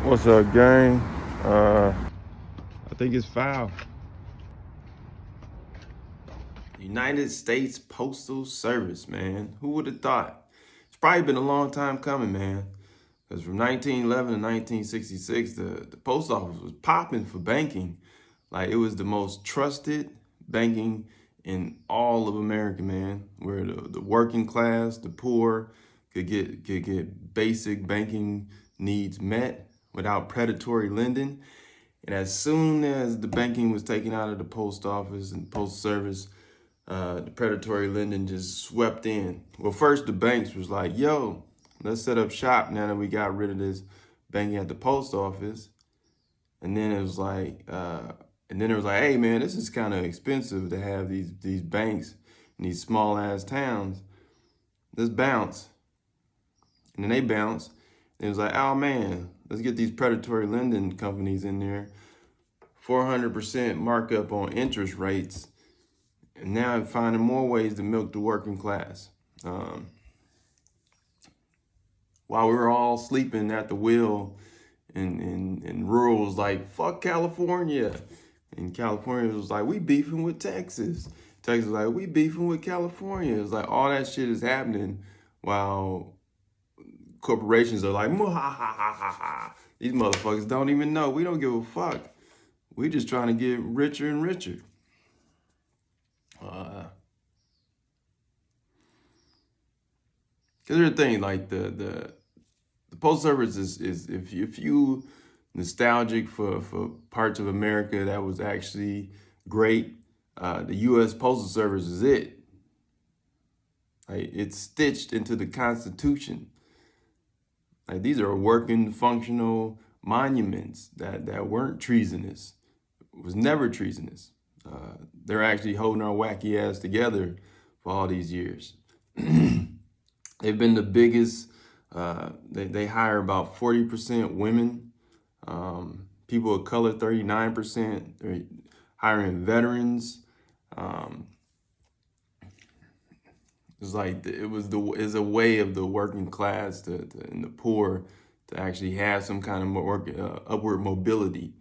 What's up, gang? I think it's foul. United States Postal Service, man. Who would have thought? It's probably been a long time coming, man. Because from 1911 to 1966, the post office was popping for banking. Like, it was the most trusted banking in all of America, man. Where the working class, the poor, could get basic banking needs met without predatory lending. And as soon as the banking was taken out of the post office and postal service, the predatory lending just swept in. Well, first the banks was like, yo, let's set up shop now that we got rid of this banking at the post office. And then it was like, hey man, this is kind of expensive to have these banks in these small ass towns. Let's bounce. And then they bounced. It was like, oh man, let's get these predatory lending companies in there. 400% markup on interest rates. And now I'm finding more ways to milk the working class. While we were all sleeping at the wheel in rural was like, fuck California. And California was like, we beefing with Texas. Texas was like, we beefing with California. It was like all that shit is happening while corporations are like, ha ha ha ha ha. These motherfuckers don't even know. We don't give a fuck. We just trying to get richer and richer. Cause here's the thing, like the postal service is if you nostalgic for parts of America that was actually great, the U.S. Postal Service is it. Like, it's stitched into the Constitution. Like, these are working, functional monuments that weren't treasonous. It was never treasonous. They're actually holding our wacky ass together for all these years. They've been the biggest. They hire about 40% women. People of color, 39%. They're hiring veterans. It's like it's a way of the working class and the poor to actually have some kind of upward mobility.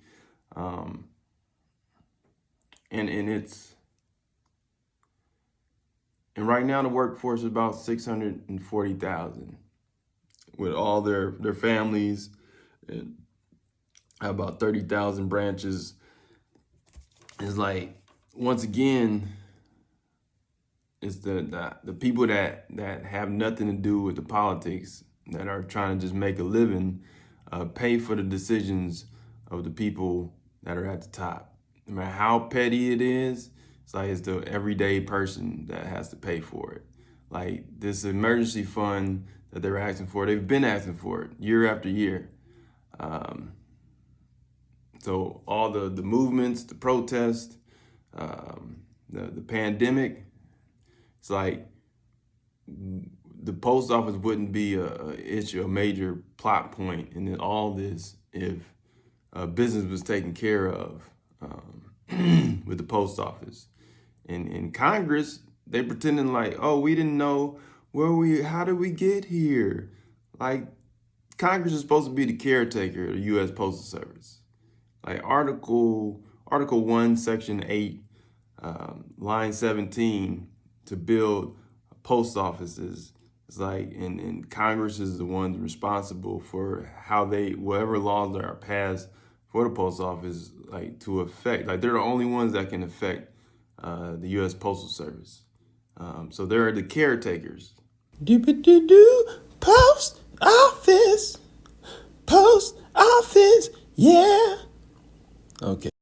And right now the workforce is about 640,000 with all their families, and about 30,000 branches. It's like, once again, it's the people that have nothing to do with the politics, that are trying to just make a living, pay for the decisions of the people that are at the top. No matter how petty it is, it's the everyday person that has to pay for it. Like, this emergency fund that they're asking for, they've been asking for it year after year. So all the movements, the protests, the pandemic, it's like the post office wouldn't be a major plot point in all this if business was taken care of with the post office. And in Congress, they pretending like, oh, we didn't know how did we get here? Like, Congress is supposed to be the caretaker of the U.S. Postal Service. Like, Article 1, Section 8, line 17, to build post offices. It's like, and Congress is the ones responsible for whatever laws that are passed for the post office, like, to affect, like, they're the only ones that can affect the U.S. Postal Service. So they're the caretakers. Post office, yeah.